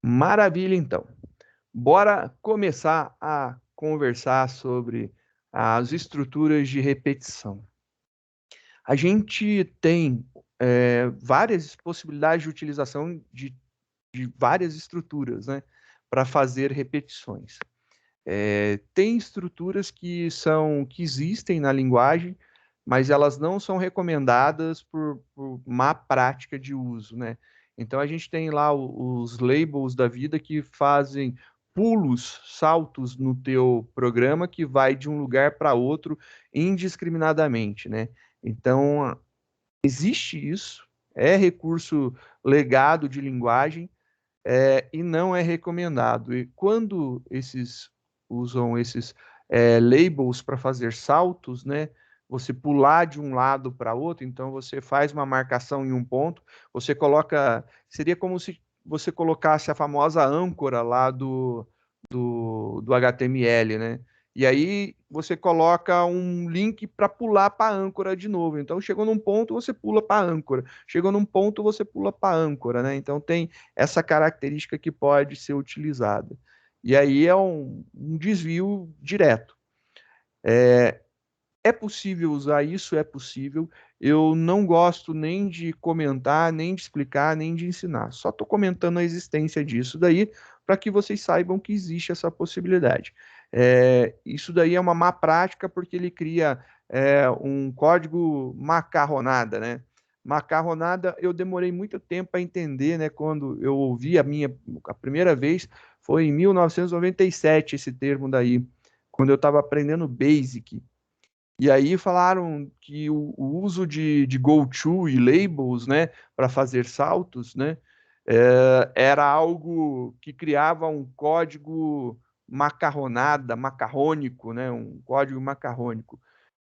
Maravilha, então. Bora começar a conversar sobre as estruturas de repetição. A gente tem várias possibilidades de utilização de várias estruturas, né, para fazer repetições. Tem estruturas que existem na linguagem, mas elas não são recomendadas por má prática de uso, né? Então a gente tem lá os labels da vida que fazem pulos, saltos no teu programa que vai de um lugar para outro indiscriminadamente, né? Então existe isso, é recurso legado de linguagem, e não é recomendado. E quando esses usam esses labels para fazer saltos, né? Você pular de um lado para outro, então você faz uma marcação em um ponto, você coloca, seria como se você colocasse a famosa âncora lá do HTML, né? E aí você coloca um link para pular para a âncora de novo. Então chegou num ponto, você pula para a âncora. Chegou num ponto, você pula para a âncora, né? Então tem essa característica que pode ser utilizada. E aí é um desvio direto. É possível usar isso? É possível. Eu não gosto nem de comentar, nem de explicar, nem de ensinar. Só estou comentando a existência disso daí para que vocês saibam que existe essa possibilidade. Isso daí é uma má prática porque ele cria um código macarronada, né? Macarronada, eu demorei muito tempo para entender, né? Quando eu ouvi a primeira vez, foi em 1997 esse termo daí, quando eu estava aprendendo Basic. E aí falaram que o uso de go-to e labels, né, para fazer saltos, né, era algo que criava um código macarrônico, né, um código macarrônico.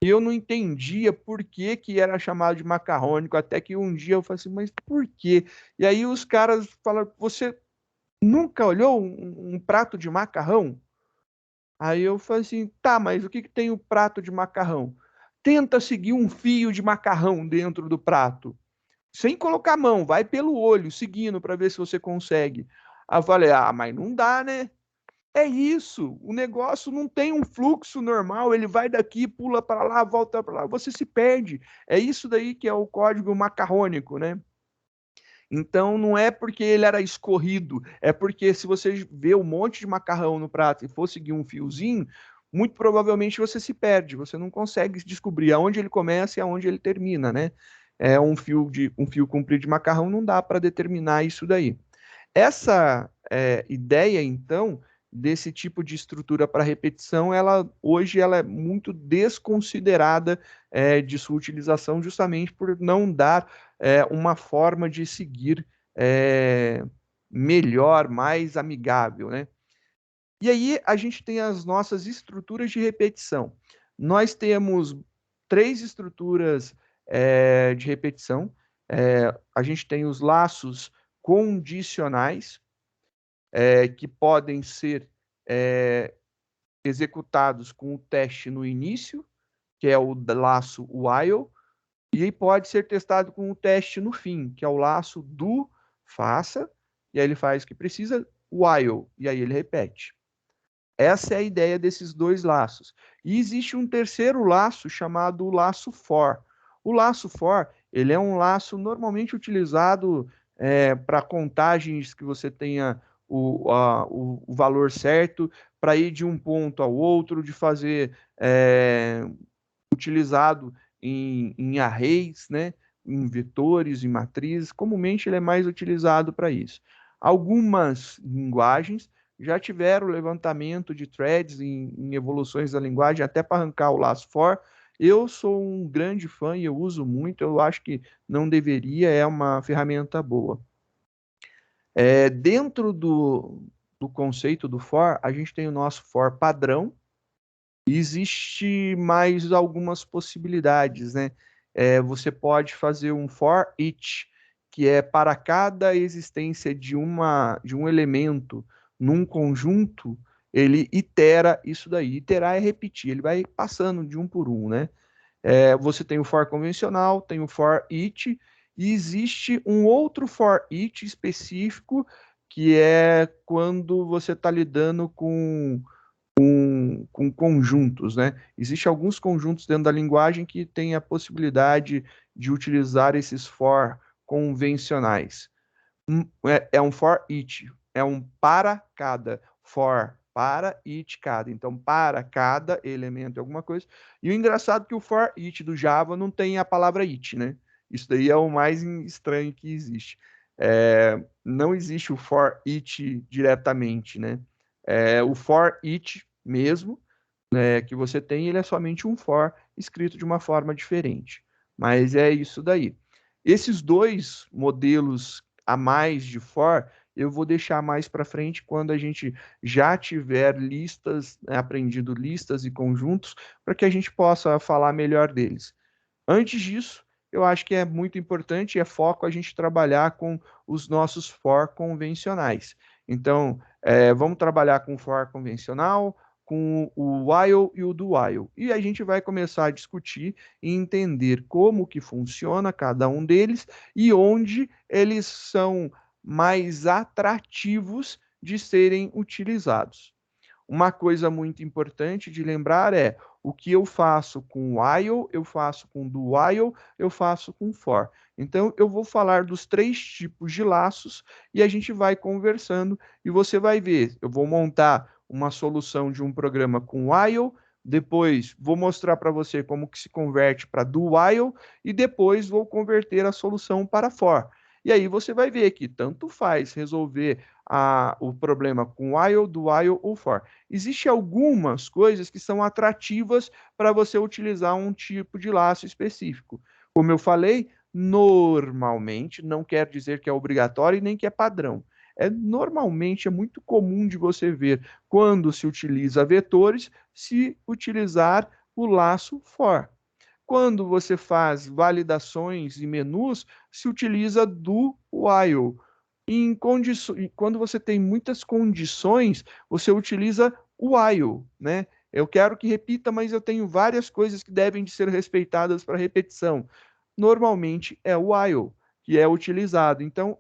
E eu não entendia por que que era chamado de macarrônico, até que um dia eu falei assim, mas por quê? E aí os caras falaram, você nunca olhou um prato de macarrão? Aí eu falei assim, tá, mas o que que tem o prato de macarrão? Tenta seguir um fio de macarrão dentro do prato, sem colocar a mão, vai pelo olho, seguindo para ver se você consegue. Aí eu falei, ah, mas não dá, né? É isso, o negócio não tem um fluxo normal, ele vai daqui, pula para lá, volta para lá, você se perde. É isso daí que é o código macarrônico, né? Então não é porque ele era escorrido, é porque se você vê um monte de macarrão no prato e for seguir um fiozinho, muito provavelmente você se perde, você não consegue descobrir aonde ele começa e aonde ele termina, né? É um fio comprido de macarrão não dá para determinar isso daí. Essa ideia, então, desse tipo de estrutura para repetição, hoje ela é muito desconsiderada de sua utilização, justamente por não dar uma forma de seguir é, melhor, mais amigável, né? E aí a gente tem as nossas estruturas de repetição. Nós temos três estruturas de repetição. A gente tem os laços condicionais, que podem ser é, executados com o teste no início, que é o laço while, e pode ser testado com o teste no fim, que é o laço do faça, e aí ele faz o que precisa, while, e aí ele repete. Essa é a ideia desses dois laços. E existe um terceiro laço chamado laço for. O laço for, ele é um laço normalmente utilizado para contagens que você tenha o valor certo, para ir de um ponto ao outro, de fazer utilizado em arrays, né? Em vetores, em matrizes. Comumente ele é mais utilizado para isso. Algumas linguagens já tiveram levantamento de threads em evoluções da linguagem, até para arrancar o laço for. Eu sou um grande fã e eu uso muito, eu acho que não deveria, é uma ferramenta boa. Dentro do conceito do for, a gente tem o nosso for padrão, e existe mais algumas possibilidades, né? Você pode fazer um for each, que é para cada existência de um elemento num conjunto, ele itera isso daí. Iterar é repetir, ele vai passando de um por um, né? Você tem o for convencional, tem o for each, e existe um outro for each específico que é quando você está lidando com conjuntos, né? Existem alguns conjuntos dentro da linguagem que têm a possibilidade de utilizar esses for convencionais. É um for each, é um para cada, for para each cada. Então, para cada elemento é alguma coisa. E o engraçado é que o for each do Java não tem a palavra each, né? Isso daí é o mais estranho que existe. Não existe o for each diretamente, né? O for each mesmo, né, que você tem, ele é somente um for escrito de uma forma diferente. Mas é isso daí. Esses dois modelos a mais de for, eu vou deixar mais para frente quando a gente já tiver listas, né, aprendido listas e conjuntos, para que a gente possa falar melhor deles. Antes disso, eu acho que é muito importante, é foco a gente trabalhar com os nossos for convencionais. Então, vamos trabalhar com o for convencional, com o while e o do while. E a gente vai começar a discutir e entender como que funciona cada um deles e onde eles são mais atrativos de serem utilizados. Uma coisa muito importante de lembrar é o que eu faço com while, eu faço com do while, eu faço com for. Então, eu vou falar dos três tipos de laços e a gente vai conversando e você vai ver. Eu vou montar uma solução de um programa com while, depois vou mostrar para você como que se converte para do while e depois vou converter a solução para for. E aí você vai ver que tanto faz resolver o problema com while, do while ou for. Existem algumas coisas que são atrativas para você utilizar um tipo de laço específico. Como eu falei, normalmente, não quer dizer que é obrigatório e nem que é padrão. Normalmente é muito comum de você ver quando se utiliza vetores, se utilizar o laço for. Quando você faz validações e menus, se utiliza do while. Quando você tem muitas condições, você utiliza o while, né? Eu quero que repita, mas eu tenho várias coisas que devem de ser respeitadas para repetição. Normalmente é o while que é utilizado. Então,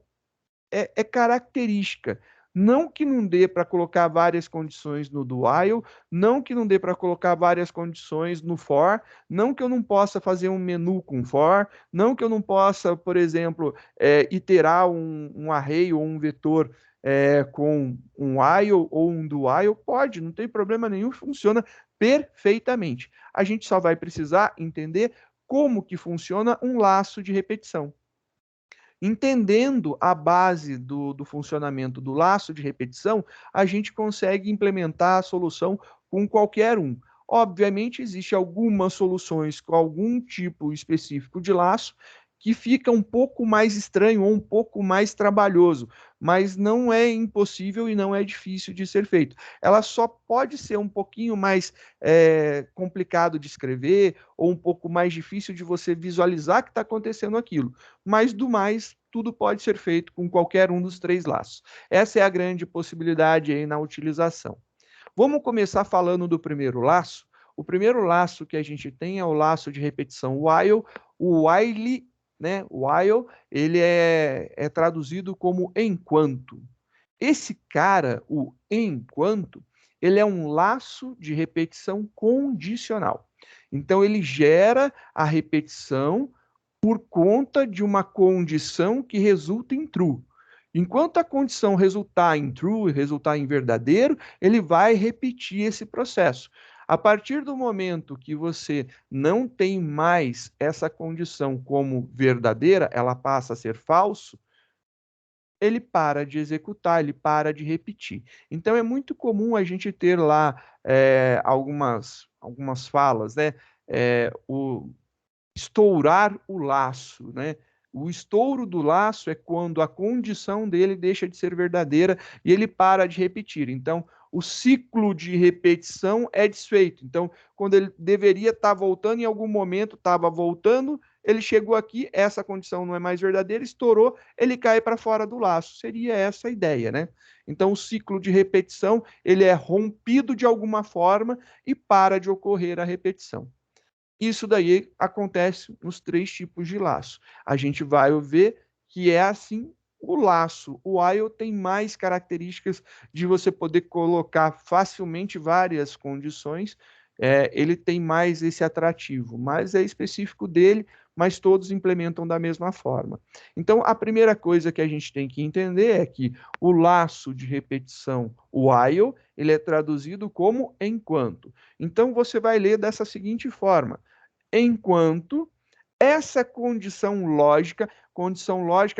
é característica. Não que não dê para colocar várias condições no do while, não que não dê para colocar várias condições no for, não que eu não possa fazer um menu com for, não que eu não possa, por exemplo, iterar um array ou um vetor com um while ou um do while, pode, não tem problema nenhum, funciona perfeitamente. A gente só vai precisar entender como que funciona um laço de repetição. Entendendo a base do funcionamento do laço de repetição, a gente consegue implementar a solução com qualquer um. Obviamente, existem algumas soluções com algum tipo específico de laço que fica um pouco mais estranho ou um pouco mais trabalhoso, mas não é impossível e não é difícil de ser feito. Ela só pode ser um pouquinho mais complicado de escrever ou um pouco mais difícil de você visualizar que está acontecendo aquilo, mas do mais, tudo pode ser feito com qualquer um dos três laços. Essa é a grande possibilidade aí na utilização. Vamos começar falando do primeiro laço. O primeiro laço que a gente tem é o laço de repetição while. O while, né? While, ele é traduzido como enquanto. Esse cara, o enquanto, ele é um laço de repetição condicional. Então, ele gera a repetição por conta de uma condição que resulta em true. Enquanto a condição resultar em true, resultar em verdadeiro, ele vai repetir esse processo. A partir do momento que você não tem mais essa condição como verdadeira, ela passa a ser falso, ele para de executar, ele para de repetir. Então é muito comum a gente ter lá algumas falas, né? Estourar o laço, né? O estouro do laço é quando a condição dele deixa de ser verdadeira e ele para de repetir. Então, o ciclo de repetição é desfeito. Então, quando ele deveria estar voltando, em algum momento estava voltando, ele chegou aqui, essa condição não é mais verdadeira, estourou, ele cai para fora do laço. Seria essa a ideia, né? Então, o ciclo de repetição, ele é rompido de alguma forma e para de ocorrer a repetição. Isso daí acontece nos três tipos de laço. A gente vai ver que é assim O laço, o while, tem mais características de você poder colocar facilmente várias condições, ele tem mais esse atrativo, mas é específico dele, mas todos implementam da mesma forma. Então, a primeira coisa que a gente tem que entender é que o laço de repetição, o while, ele é traduzido como enquanto. Então, você vai ler dessa seguinte forma: enquanto essa condição lógica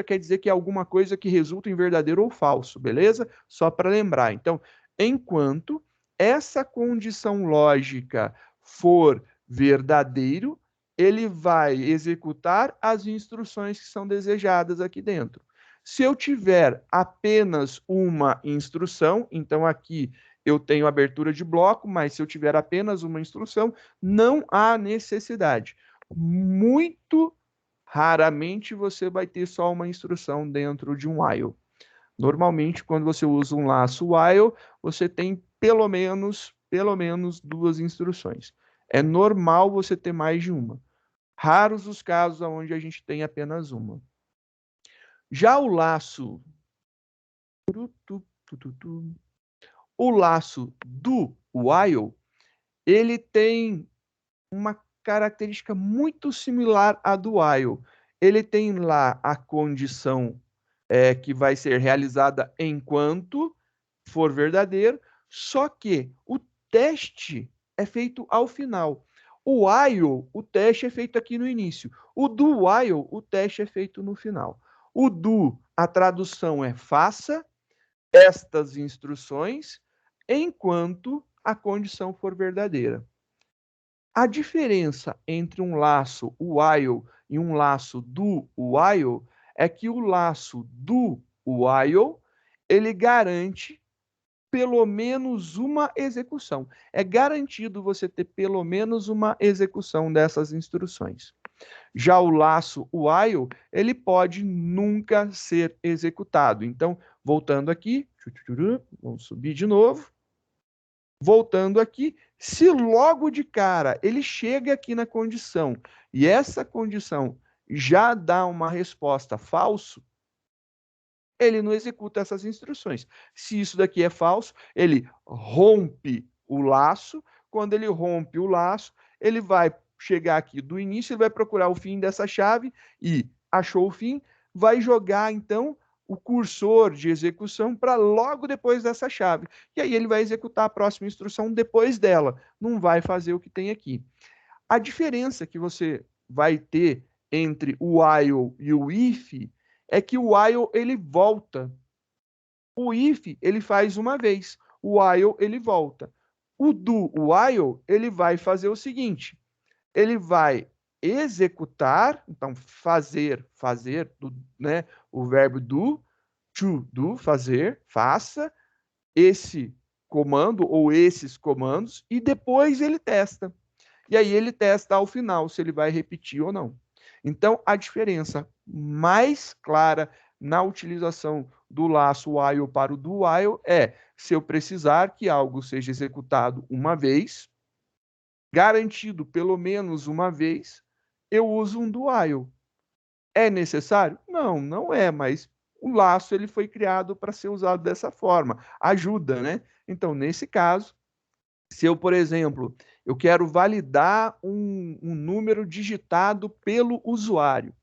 quer dizer que é alguma coisa que resulta em verdadeiro ou falso, beleza? Só para lembrar. Então, enquanto essa condição lógica for verdadeiro, ele vai executar as instruções que são desejadas aqui dentro. Se eu tiver apenas uma instrução, então aqui eu tenho abertura de bloco, mas se eu tiver apenas uma instrução, não há necessidade. Muito raramente você vai ter só uma instrução dentro de um while. Normalmente, quando você usa um laço while, você tem pelo menos duas instruções. É normal você ter mais de uma. Raros os casos onde a gente tem apenas uma. Já o laço do while, ele tem uma característica muito similar à do while. Ele tem lá a condição que vai ser realizada enquanto for verdadeiro, só que o teste é feito ao final. O while, o teste é feito aqui no início. O do while, o teste é feito no final. O do, a tradução é faça estas instruções enquanto a condição for verdadeira. A diferença entre um laço while e um laço do while é que o laço do while, ele garante pelo menos uma execução. É garantido você ter pelo menos uma execução dessas instruções. Já o laço while, ele pode nunca ser executado. Então, voltando aqui, vamos subir de novo. Voltando aqui, se logo de cara ele chega aqui na condição e essa condição já dá uma resposta falso, ele não executa essas instruções. Se isso daqui é falso, ele rompe o laço. Quando ele rompe o laço, ele vai chegar aqui do início, ele vai procurar o fim dessa chave e achou o fim, vai jogar então o cursor de execução para logo depois dessa chave. E aí ele vai executar a próxima instrução depois dela. Não vai fazer o que tem aqui. A diferença que você vai ter entre o while e o if é que o while ele volta. O if ele faz uma vez, o while ele volta. O do while ele vai fazer o seguinte: ele vai executar, então fazer, né? O verbo do, to do, fazer, faça esse comando ou esses comandos e depois ele testa. E aí ele testa ao final se ele vai repetir ou não. Então, a diferença mais clara na utilização do laço while para o do while é se eu precisar que algo seja executado uma vez, garantido pelo menos uma vez, eu uso um do while. É necessário? Não, não é, mas o laço ele foi criado para ser usado dessa forma. Ajuda, né? Então, nesse caso, se eu, por exemplo, eu quero validar um número digitado pelo usuário.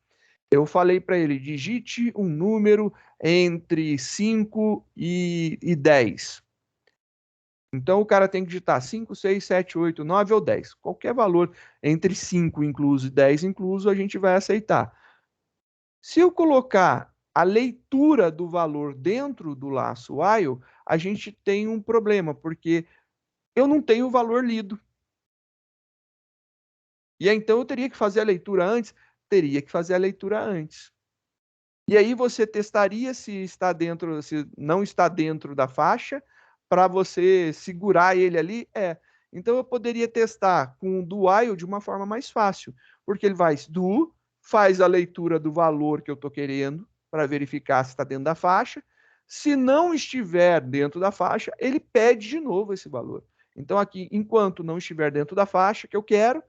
Eu falei para ele, digite um número entre 5 e 10. Então, o cara tem que digitar 5, 6, 7, 8, 9 ou 10. Qualquer valor entre 5 incluso e 10 incluso, a gente vai aceitar. Se eu colocar a leitura do valor dentro do laço while, a gente tem um problema, porque eu não tenho o valor lido. E aí, então eu teria que fazer a leitura antes? Teria que fazer a leitura antes. E aí você testaria se está dentro, se não está dentro da faixa, para você segurar ele ali? Então eu poderia testar com o do while de uma forma mais fácil, porque ele vai do, faz a leitura do valor que eu estou querendo, para verificar se está dentro da faixa. Se não estiver dentro da faixa, ele pede de novo esse valor. Então aqui, enquanto não estiver dentro da faixa que eu quero,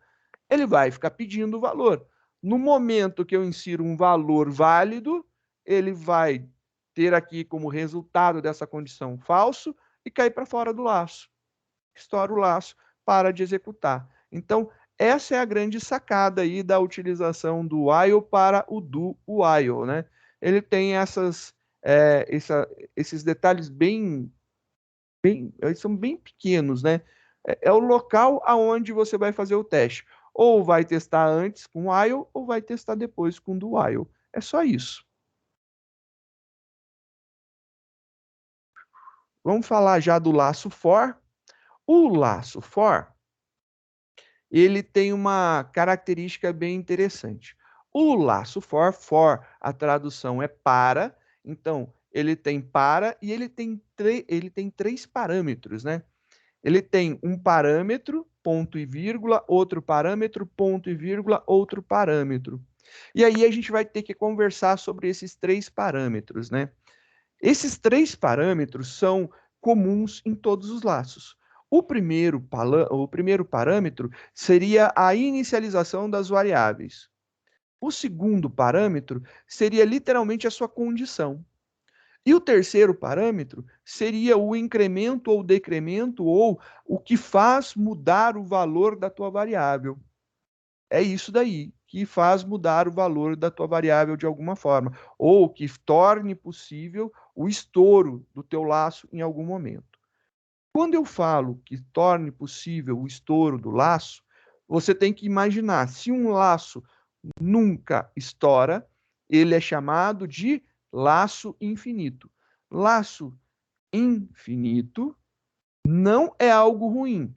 ele vai ficar pedindo o valor. No momento que eu insiro um valor válido, ele vai ter aqui como resultado dessa condição falso e cair para fora do laço. Estoura o laço, para de executar. Então, essa é a grande sacada aí da utilização do while para o do while, né? Ele tem esses detalhes eles são bem pequenos, né? É o local aonde você vai fazer o teste. Ou vai testar antes com while, ou vai testar depois com do while. É só isso. Vamos falar já do laço for. O laço for, ele tem uma característica bem interessante. O laço for, a tradução é para, então ele tem para e ele tem três parâmetros, né? Ele tem um parâmetro, ponto e vírgula, outro parâmetro, ponto e vírgula, outro parâmetro. E aí a gente vai ter que conversar sobre esses três parâmetros, né? Esses três parâmetros são comuns em todos os laços. O primeiro parâmetro seria a inicialização das variáveis. O segundo parâmetro seria literalmente a sua condição. E o terceiro parâmetro seria o incremento ou decremento, ou o que faz mudar o valor da tua variável. É isso daí que faz mudar o valor da tua variável de alguma forma, ou que torne possível o estouro do teu laço em algum momento. Quando eu falo que torne possível o estouro do laço, você tem que imaginar, se um laço nunca estoura, ele é chamado de laço infinito. Laço infinito não é algo ruim,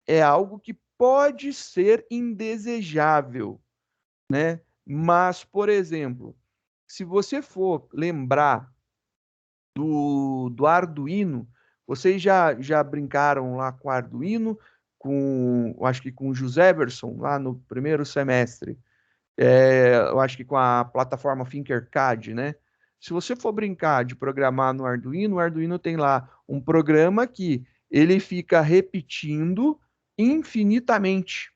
é algo que pode ser indesejável, né? Mas, por exemplo, se você for lembrar do Arduino, vocês já brincaram lá com o Arduino, acho que com o Joseverson, lá no primeiro semestre, eu acho que com a plataforma Tinkercad, né? Se você for brincar de programar no Arduino, o Arduino tem lá um programa que ele fica repetindo infinitamente.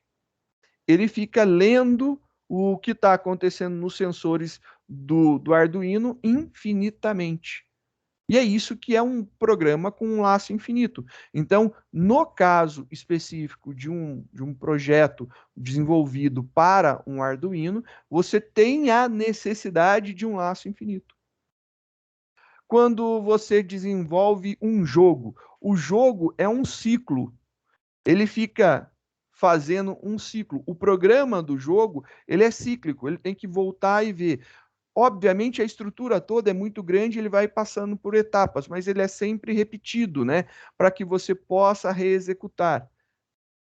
Ele fica lendo o que está acontecendo nos sensores do Arduino infinitamente. E é isso que é um programa com um laço infinito. Então, no caso específico de um projeto desenvolvido para um Arduino, você tem a necessidade de um laço infinito. Quando você desenvolve um jogo, o jogo é um ciclo. Ele fica fazendo um ciclo. O programa do jogo, ele é cíclico, ele tem que voltar e ver. Obviamente, a estrutura toda é muito grande, ele vai passando por etapas, mas ele é sempre repetido, né? Para que você possa reexecutar.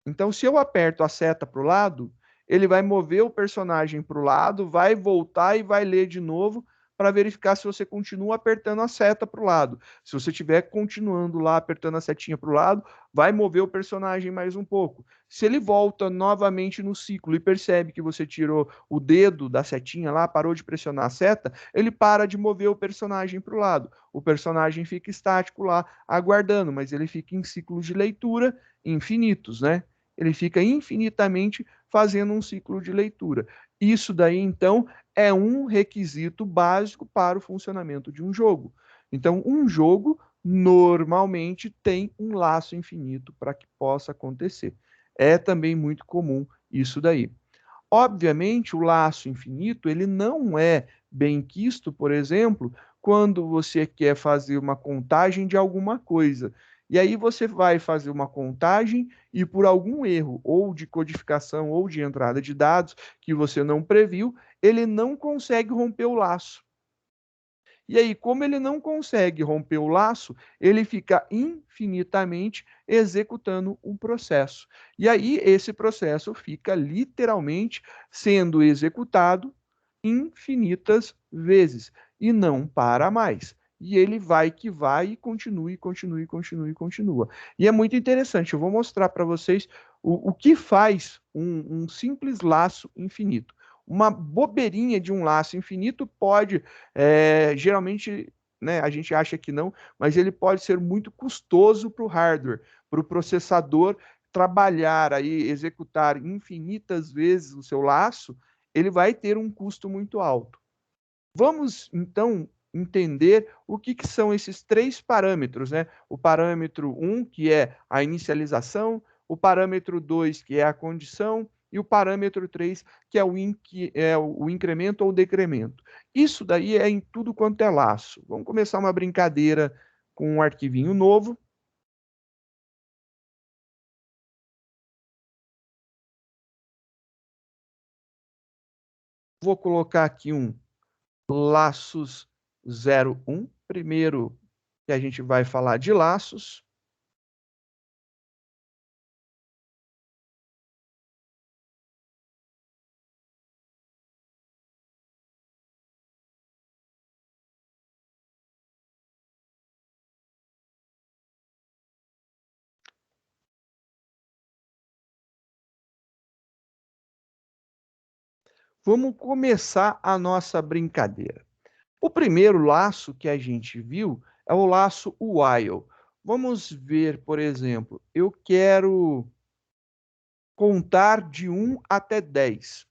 Então, se eu aperto a seta para o lado, ele vai mover o personagem para o lado, vai voltar e vai ler de novo para verificar se você continua apertando a seta para o lado. Se você estiver continuando lá apertando a setinha para o lado, vai mover o personagem mais um pouco. Se ele volta novamente no ciclo e percebe que você tirou o dedo da setinha lá, parou de pressionar a seta, ele para de mover o personagem para o lado. O personagem fica estático lá, aguardando, mas ele fica em ciclos de leitura infinitos, né? Ele fica infinitamente fazendo um ciclo de leitura. Isso daí, então, é um requisito básico para o funcionamento de um jogo. Então, um jogo normalmente tem um laço infinito para que possa acontecer. É também muito comum isso daí. Obviamente, o laço infinito, ele não é bem quisto, por exemplo, quando você quer fazer uma contagem de alguma coisa. E aí você vai fazer uma contagem e por algum erro, ou de codificação, ou de entrada de dados, que você não previu, ele não consegue romper o laço. E aí, como ele não consegue romper o laço, ele fica infinitamente executando um processo. E aí, esse processo fica literalmente sendo executado infinitas vezes e não para mais. E ele vai que vai e continua, continua, continua, continua. E é muito interessante. Eu vou mostrar para vocês o que faz um simples laço infinito. Uma bobeirinha de um laço infinito pode, geralmente, né, a gente acha que não, mas ele pode ser muito custoso para o hardware, para o processador trabalhar aí, executar infinitas vezes o seu laço, ele vai ter um custo muito alto. Vamos, então, entender o que são esses três parâmetros, né? O parâmetro 1, que é a inicialização, o parâmetro 2, que é a condição, e o parâmetro 3, que é o incremento ou decremento. Isso daí é em tudo quanto é laço. Vamos começar uma brincadeira com um arquivinho novo. Vou colocar aqui um laços 01, primeiro que a gente vai falar de laços. Vamos começar a nossa brincadeira. O primeiro laço que a gente viu é o laço while. Vamos ver, por exemplo, eu quero contar de 1 até 10.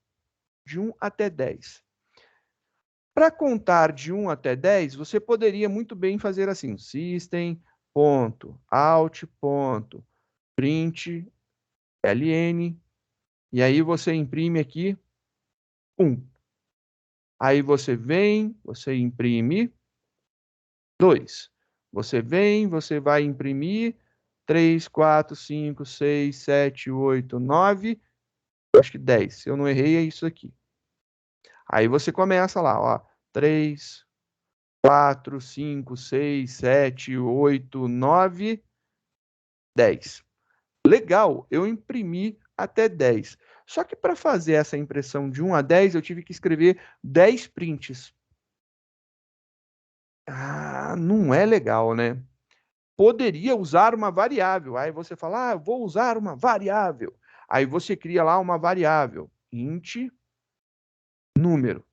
De 1 até 10. Para contar de 1 até 10, você poderia muito bem fazer assim: system.out.print ln, e aí você imprime aqui 1. Aí você imprime 2. Você vem, você vai imprimir 3, 4, 5, 6, 7, 8, 9, acho que 10. Se eu não errei, é isso aqui. Aí você começa lá, ó, 3, 4, 5, 6, 7, 8, 9, 10. Legal, eu imprimi até 10. Só que para fazer essa impressão de 1 a 10, eu tive que escrever 10 prints. Ah, não é legal, né? Poderia usar uma variável. Aí você fala, eu vou usar uma variável. Aí você cria lá uma variável, int número,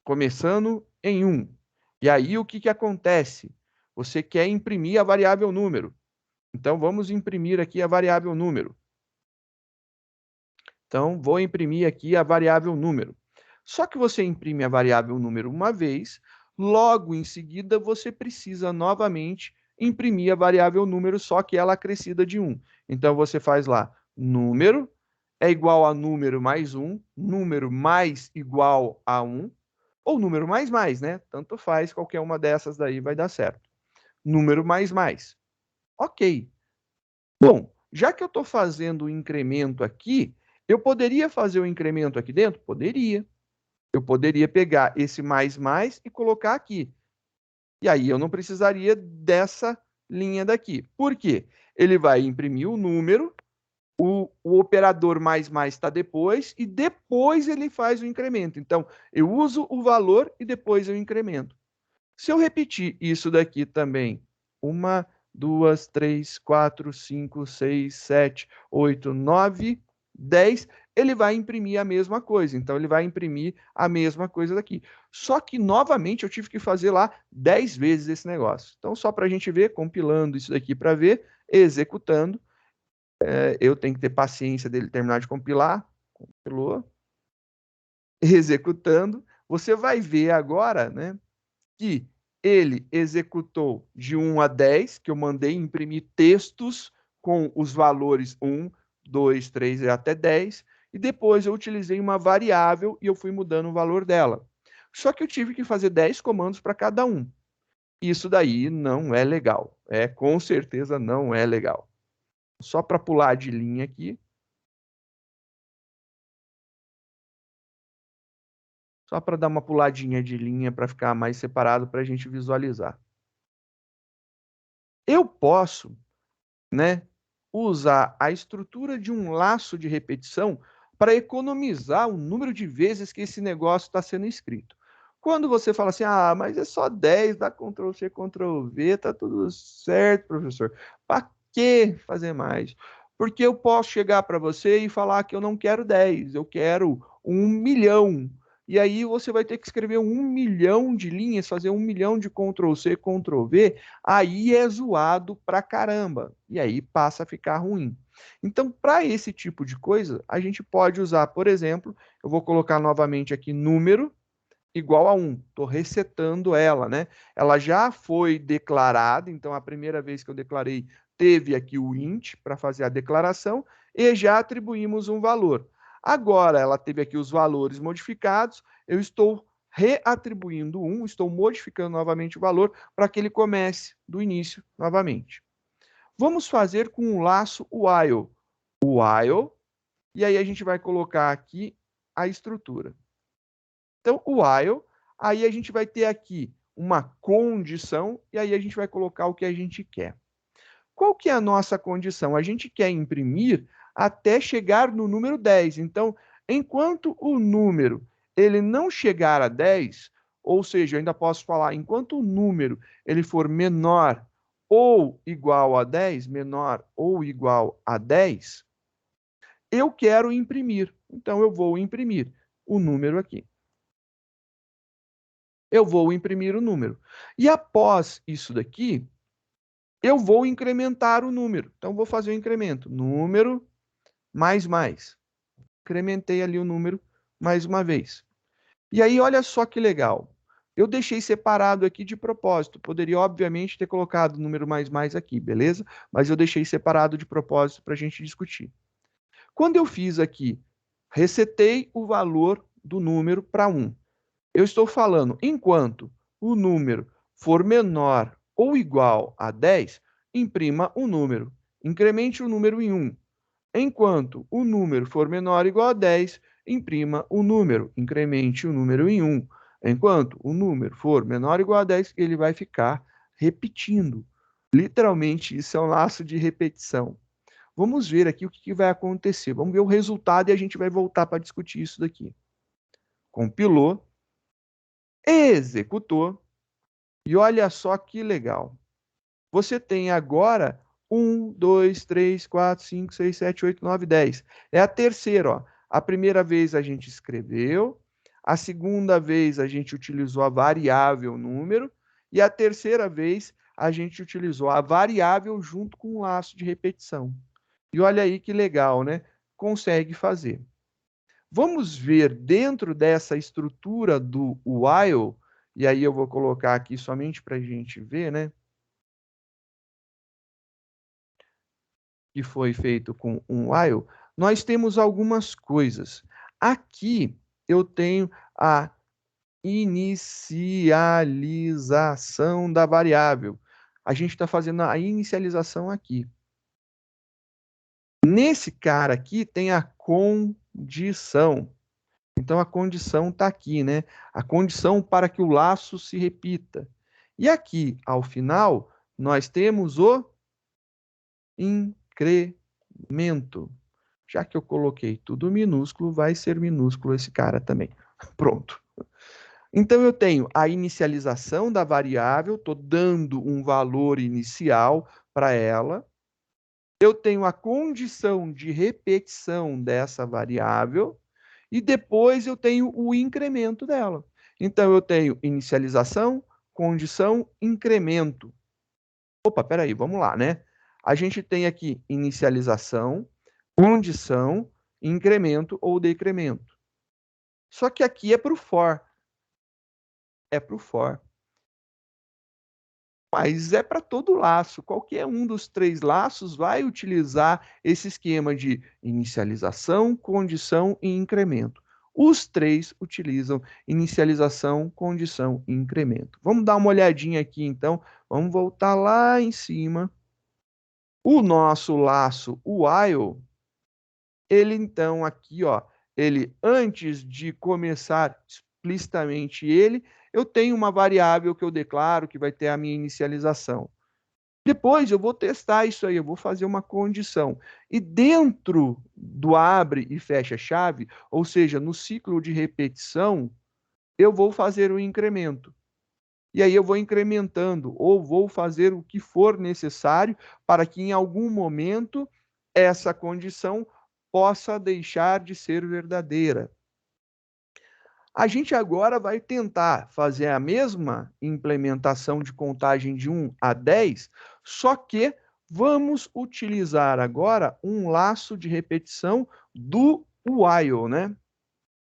começando em 1. E aí o que acontece? Você quer imprimir a variável número. Então vamos imprimir aqui a variável número. Então vou imprimir aqui a variável número. Só que você imprime a variável número uma vez, logo em seguida você precisa novamente imprimir a variável número, só que ela acrescida de 1. Então você faz lá, número é igual a número mais 1, número mais igual a 1, ou número mais, né? Tanto faz, qualquer uma dessas daí vai dar certo. Número mais. Ok. Bom, já que eu estou fazendo o incremento aqui, eu poderia fazer o incremento aqui dentro? Poderia. Eu poderia pegar esse mais e colocar aqui. E aí eu não precisaria dessa linha daqui. Por quê? Ele vai imprimir o número, o operador mais está depois, e depois ele faz o incremento. Então, eu uso o valor e depois eu incremento. Se eu repetir isso daqui também, 1, 2, 3, 4, 5, 6, 7, 8, 9, 10, ele vai imprimir a mesma coisa. Então, ele vai imprimir a mesma coisa daqui. Só que, novamente, eu tive que fazer lá 10 vezes esse negócio. Então, só para a gente ver, compilando isso daqui para ver, executando. Eu tenho que ter paciência dele terminar de compilar. Compilou. Executando. Você vai ver agora, né, que ele executou de 1 a 10, que eu mandei imprimir textos com os valores 1, 2, 3 e até 10, e depois eu utilizei uma variável e eu fui mudando o valor dela. Só que eu tive que fazer 10 comandos para cada um. Isso daí não é legal. Com certeza não é legal. Só para pular de linha aqui. Só para dar uma puladinha de linha para ficar mais separado para a gente visualizar. Eu posso, né, usar a estrutura de um laço de repetição para economizar o número de vezes que esse negócio está sendo escrito. Quando você fala assim, mas é só 10, dá Ctrl+C, Ctrl+V, tá tudo certo, professor. Para que fazer mais? Porque eu posso chegar para você e falar que eu não quero 10, eu quero 1 milhão. E aí você vai ter que escrever 1 milhão de linhas, fazer 1 milhão de Ctrl+C, Ctrl+V, aí é zoado pra caramba. E aí passa a ficar ruim. Então, para esse tipo de coisa, a gente pode usar, por exemplo, eu vou colocar novamente aqui número, igual a 1. Estou resetando ela, né? Ela já foi declarada, então a primeira vez que eu declarei, teve aqui o int para fazer a declaração e já atribuímos um valor. Agora ela teve aqui os valores modificados, eu estou reatribuindo 1, estou modificando novamente o valor para que ele comece do início novamente. Vamos fazer com o laço while. While, e aí a gente vai colocar aqui a estrutura. Então, o while, aí a gente vai ter aqui uma condição, e aí a gente vai colocar o que a gente quer. Qual que é a nossa condição? A gente quer imprimir até chegar no número 10. Então, enquanto o número ele não chegar a 10, ou seja, eu ainda posso falar, enquanto o número ele for menor ou igual a 10, menor ou igual a 10, eu quero imprimir. Então, eu vou imprimir o número aqui. Eu vou imprimir o número. E após isso daqui, eu vou incrementar o número. Então, vou fazer o incremento. Número mais. Incrementei ali o número mais uma vez. E aí, olha só que legal. Eu deixei separado aqui de propósito. Poderia, obviamente, ter colocado o número mais aqui, beleza? Mas eu deixei separado de propósito para a gente discutir. Quando eu fiz aqui, resetei o valor do número para 1. Eu estou falando, enquanto o número for menor ou igual a 10, imprima o número. Incremente o número em 1. Enquanto o número for menor ou igual a 10, imprima o número. Incremente o número em 1. Enquanto o número for menor ou igual a 10, ele vai ficar repetindo. Literalmente, isso é um laço de repetição. Vamos ver aqui o que vai acontecer. Vamos ver o resultado e a gente vai voltar para discutir isso daqui. Compilou, executou, e olha só que legal. Você tem agora 1, 2, 3, 4, 5, 6, 7, 8, 9, 10. É a terceira, ó. A primeira vez a gente escreveu, a segunda vez a gente utilizou a variável número, e a terceira vez a gente utilizou a variável junto com o laço de repetição. E olha aí que legal, né? Consegue fazer. Vamos ver dentro dessa estrutura do while, e aí eu vou colocar aqui somente para a gente ver, né? Que foi feito com um while, nós temos algumas coisas. Aqui eu tenho a inicialização da variável. A gente está fazendo a inicialização aqui. Nesse cara aqui tem a condição. Então, a condição está aqui, né? A condição para que o laço se repita. E aqui, ao final, nós temos o incremento. Já que eu coloquei tudo minúsculo, vai ser minúsculo esse cara também. Pronto. Então, eu tenho a inicialização da variável, estou dando um valor inicial para ela. Eu tenho a condição de repetição dessa variável. E depois eu tenho o incremento dela. Então, eu tenho inicialização, condição, incremento. Opa, peraí, vamos lá, né? A gente tem aqui inicialização, condição, incremento ou decremento. Só que aqui é para o for. É para o for. Mas é para todo laço. Qualquer um dos três laços vai utilizar esse esquema de inicialização, condição e incremento. Os três utilizam inicialização, condição e incremento. Vamos dar uma olhadinha aqui, então. Vamos voltar lá em cima. O nosso laço while, ele então aqui, ó, ele antes de começar explicitamente ele, eu tenho uma variável que eu declaro que vai ter a minha inicialização. Depois eu vou testar isso aí, eu vou fazer uma condição. E dentro do abre e fecha chave, ou seja, no ciclo de repetição, eu vou fazer o incremento. E aí eu vou incrementando, ou vou fazer o que for necessário para que em algum momento essa condição possa deixar de ser verdadeira. A gente agora vai tentar fazer a mesma implementação de contagem de 1 a 10, só que vamos utilizar agora um laço de repetição do while, né?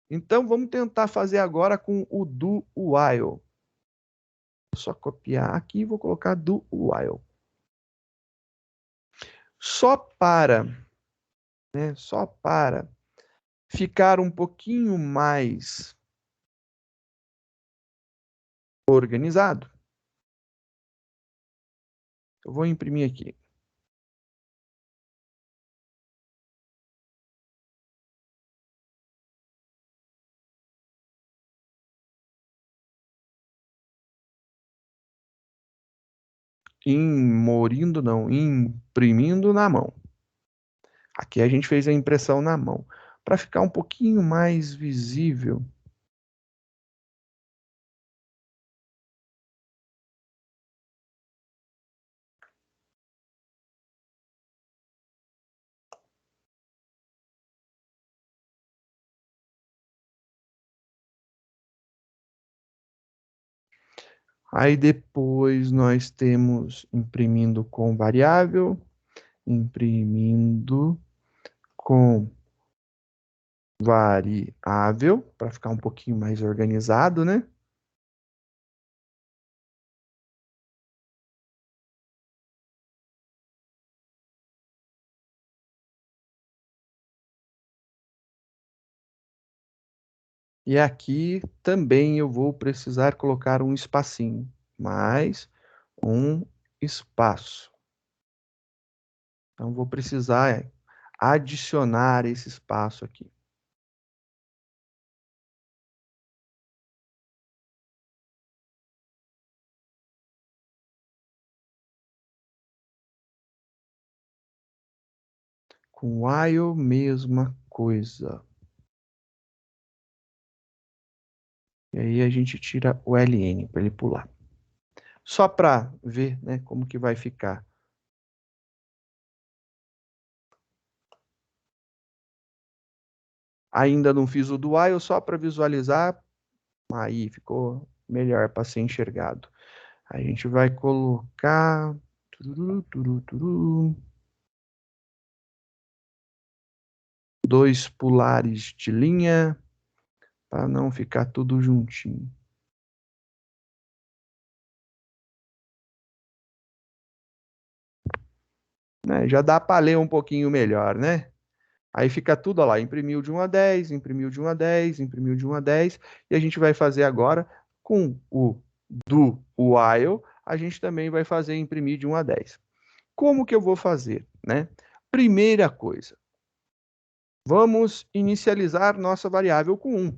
Então, vamos tentar fazer agora com o do while. Vou só copiar aqui e vou colocar do while. Só para ficar um pouquinho mais organizado, eu vou imprimir aqui. Imprimindo na mão. Aqui a gente fez a impressão na mão. Para ficar um pouquinho mais visível. Aí depois nós temos imprimindo com variável, imprimindo com variável, para ficar um pouquinho mais organizado, né? E aqui também eu vou precisar colocar um espacinho, mais um espaço. Então, vou precisar adicionar esse espaço aqui. Com while, mesma coisa. E aí a gente tira o ln para ele pular. Só para ver, né, como que vai ficar. Ainda não fiz o do while, só para visualizar. Aí ficou melhor para ser enxergado. A gente vai colocar... dois pulares de linha, para não ficar tudo juntinho. Né? Já dá para ler um pouquinho melhor, né? Aí fica tudo, ó lá, imprimiu de 1 a 10, imprimiu de 1 a 10, imprimiu de 1 a 10, e a gente vai fazer agora com o do while, a gente também vai fazer imprimir de 1 a 10. Como que eu vou fazer, né? Primeira coisa, vamos inicializar nossa variável com 1.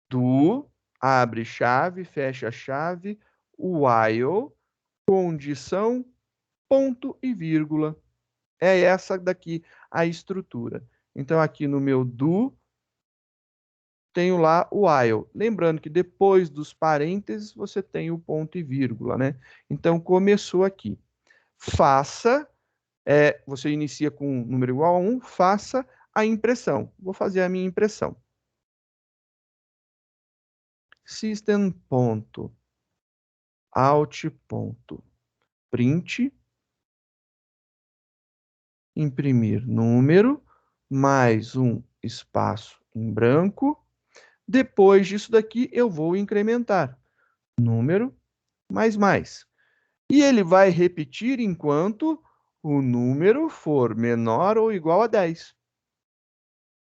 Do, abre chave, fecha chave, while, condição, ponto e vírgula. É essa daqui a estrutura. Então, aqui no meu do, tenho lá o while. Lembrando que depois dos parênteses, você tem o ponto e vírgula, né? Então, começou aqui. Faça, você inicia com um número igual a 1, faça a impressão. Vou fazer a minha impressão. System.out.print, imprimir número, mais um espaço em branco. Depois disso daqui, eu vou incrementar. Número, mais. E ele vai repetir enquanto o número for menor ou igual a 10.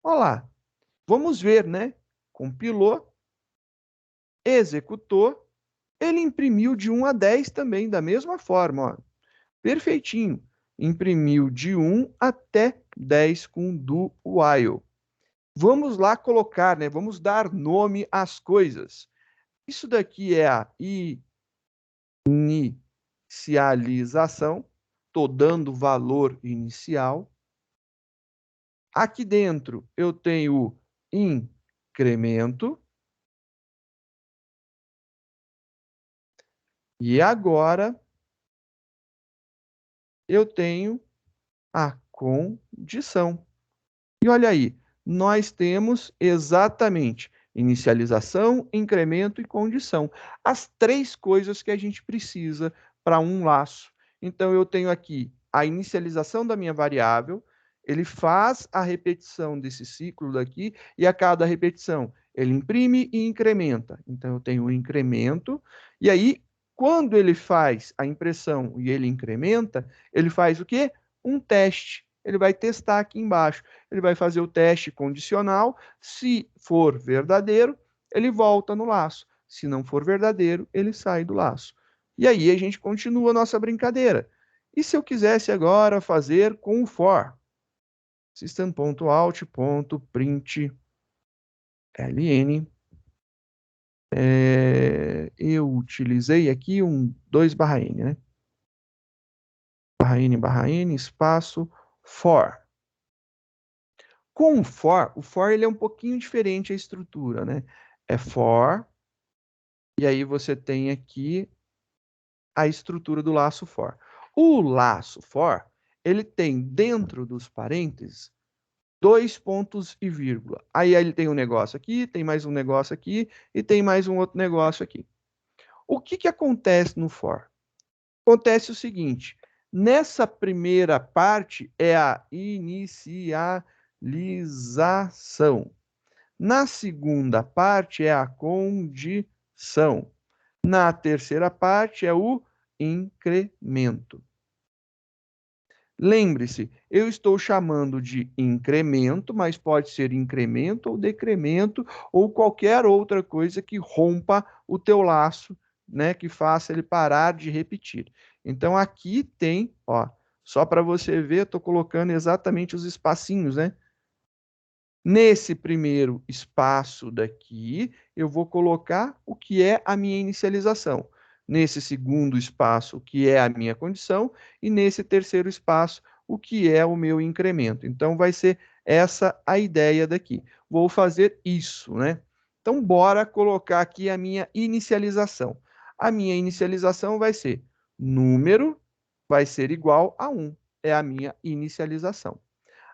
Olha lá. Vamos ver, né? Compilou, executou, ele imprimiu de 1 a 10 também, da mesma forma, ó. Perfeitinho. Imprimiu de 1 até 10 com do while. Vamos lá colocar, né? Vamos dar nome às coisas. Isso daqui é a inicialização. Estou dando valor inicial. Aqui dentro eu tenho o incremento. E agora eu tenho a condição. E olha aí, nós temos exatamente inicialização, incremento e condição. As três coisas que a gente precisa para um laço. Então, eu tenho aqui a inicialização da minha variável, ele faz a repetição desse ciclo daqui e a cada repetição ele imprime e incrementa. Então, eu tenho um incremento, e aí, quando ele faz a impressão e ele incrementa, ele faz o quê? Um teste. Ele vai testar aqui embaixo. Ele vai fazer o teste condicional. Se for verdadeiro, ele volta no laço. Se não for verdadeiro, ele sai do laço. E aí a gente continua a nossa brincadeira. E se eu quisesse agora fazer com o for? System.out.println. Eu utilizei aqui um 2/n, né? /n, espaço, for. Com o for ele é um pouquinho diferente a estrutura, né? É for, e aí você tem aqui a estrutura do laço for. O laço for, ele tem dentro dos parênteses 2 pontos e vírgula. Aí ele tem um negócio aqui, tem mais um negócio aqui e tem mais um outro negócio aqui. O que acontece no for? Acontece o seguinte, nessa primeira parte é a inicialização. Na segunda parte é a condição. Na terceira parte é o incremento. Lembre-se, eu estou chamando de incremento, mas pode ser incremento ou decremento ou qualquer outra coisa que rompa o teu laço, né, que faça ele parar de repetir. Então aqui tem, ó, só para você ver, estou colocando exatamente os espacinhos, né? Nesse primeiro espaço daqui, eu vou colocar o que é a minha inicialização. Nesse segundo espaço, o que é a minha condição. E nesse terceiro espaço, o que é o meu incremento. Então, vai ser essa a ideia daqui. Vou fazer isso, né? Então, bora colocar aqui a minha inicialização. A minha inicialização vai ser número vai ser igual a 1. É a minha inicialização.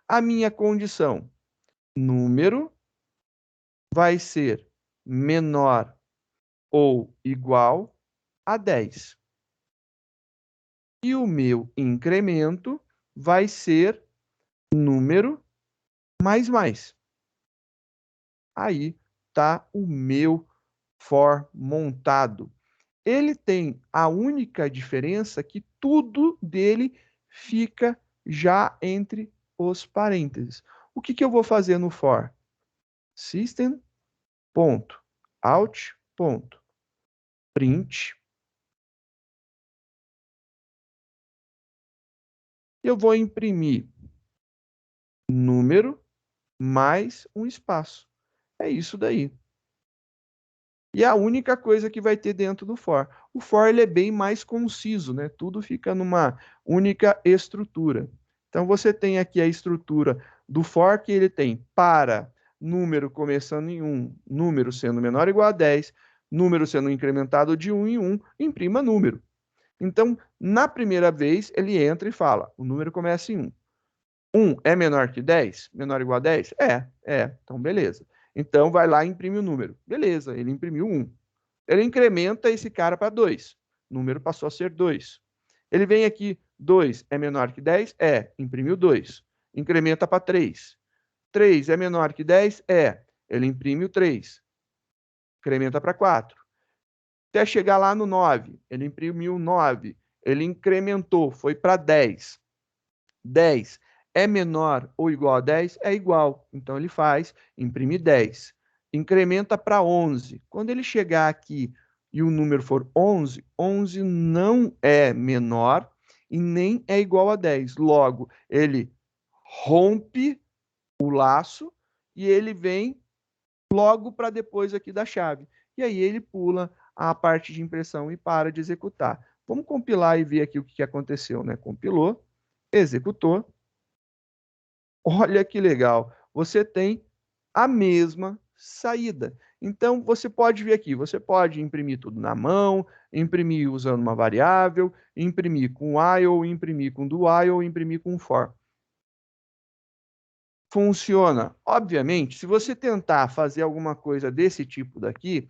A minha condição número vai ser menor ou igual a 10. E o meu incremento vai ser número mais. Aí está o meu for montado. Ele tem a única diferença que tudo dele fica já entre os parênteses. O que eu vou fazer no for? System.out.print. Eu vou imprimir número mais um espaço. É isso daí. E é a única coisa que vai ter dentro do for. O for ele é bem mais conciso, né? Tudo fica numa única estrutura. Então você tem aqui a estrutura do for que ele tem para número começando em 1, número sendo menor ou igual a 10, número sendo incrementado de 1 em 1, imprima número. Então, na primeira vez, ele entra e fala, o número começa em 1. 1 é menor que 10? Menor ou igual a 10? É. Então, beleza. Então, vai lá e imprime o número. Beleza, ele imprimiu 1. Ele incrementa esse cara para 2. O número passou a ser 2. Ele vem aqui, 2 é menor que 10? É. Imprimiu 2. Incrementa para 3. 3 é menor que 10? É. Ele imprime o 3. Incrementa para 4. Até chegar lá no 9. Ele imprimiu 9. Ele incrementou, foi para 10. 10 é menor ou igual a 10? É igual. Então, ele faz, imprime 10. Incrementa para 11. Quando ele chegar aqui e o número for 11, 11 não é menor e nem é igual a 10. Logo, ele rompe o laço e ele vem logo para depois aqui da chave. E aí ele pula a parte de impressão e para de executar. Vamos compilar e ver aqui o que aconteceu, né? Compilou, executou. Olha que legal. Você tem a mesma saída. Então, você pode vir aqui, você pode imprimir tudo na mão, imprimir usando uma variável, imprimir com while, imprimir com do while, imprimir com for. Funciona. Obviamente, se você tentar fazer alguma coisa desse tipo daqui,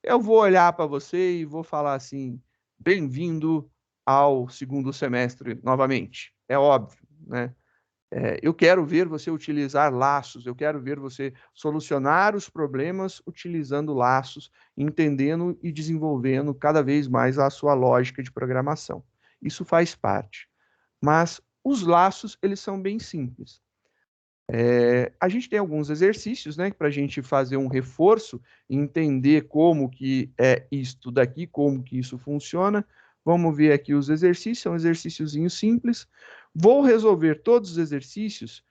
eu vou olhar para você e vou falar assim, bem-vindo ao segundo semestre novamente. É óbvio, né? Eu quero ver você utilizar laços, eu quero ver você solucionar os problemas utilizando laços, entendendo e desenvolvendo cada vez mais a sua lógica de programação. Isso faz parte. Mas os laços, eles são bem simples. A gente tem alguns exercícios, né, para a gente fazer um reforço e entender como que é isto daqui, como que isso funciona. Vamos ver aqui os exercícios, são exercíciozinhos simples. Vou resolver todos os exercícios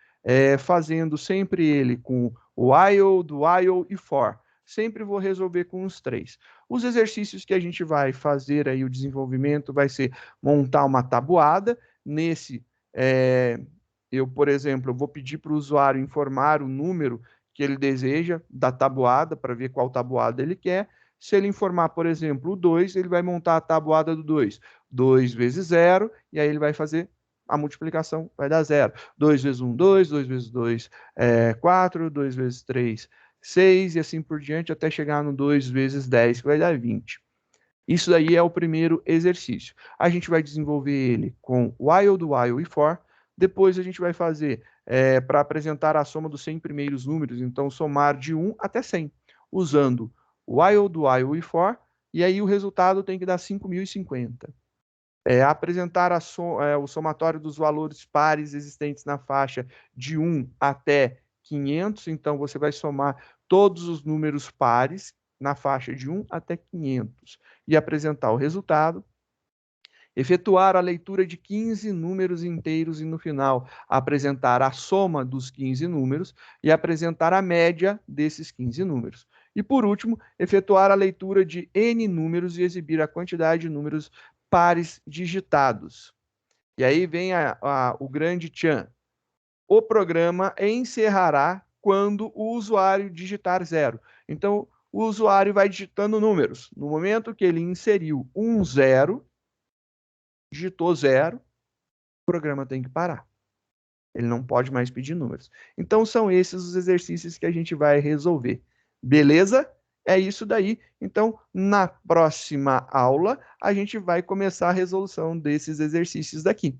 fazendo sempre ele com o while, do while e for. Sempre vou resolver com os três. Os exercícios que a gente vai fazer aí, o desenvolvimento, vai ser montar uma tabuada. Nesse, por exemplo, eu vou pedir para o usuário informar o número que ele deseja da tabuada, para ver qual tabuada ele quer. Se ele informar, por exemplo, o 2, ele vai montar a tabuada do 2. 2 vezes 0, e aí ele vai fazer a multiplicação, vai dar 0. 2 vezes 1, 2, 2 vezes 2, 4, 2 vezes 3, 6, e assim por diante, até chegar no 2 vezes 10, que vai dar 20. Isso daí é o primeiro exercício. A gente vai desenvolver ele com while, do while e for. Depois a gente vai fazer para apresentar a soma dos 100 primeiros números, então somar de 1 até 100, usando while, do while e for, e aí o resultado tem que dar 5.050. Apresentar o somatório dos valores pares existentes na faixa de 1 até 500, então você vai somar todos os números pares na faixa de 1 até 500 e apresentar o resultado. Efetuar a leitura de 15 números inteiros e, no final, apresentar a soma dos 15 números e apresentar a média desses 15 números. E, por último, efetuar a leitura de N números e exibir a quantidade de números pares digitados. E aí vem o grande tchan. O programa encerrará quando o usuário digitar 0. Então, o usuário vai digitando números. No momento que ele inseriu um 0, digitou 0, o programa tem que parar. Ele não pode mais pedir números. Então, são esses os exercícios que a gente vai resolver. Beleza? É isso daí. Então, na próxima aula, a gente vai começar a resolução desses exercícios daqui.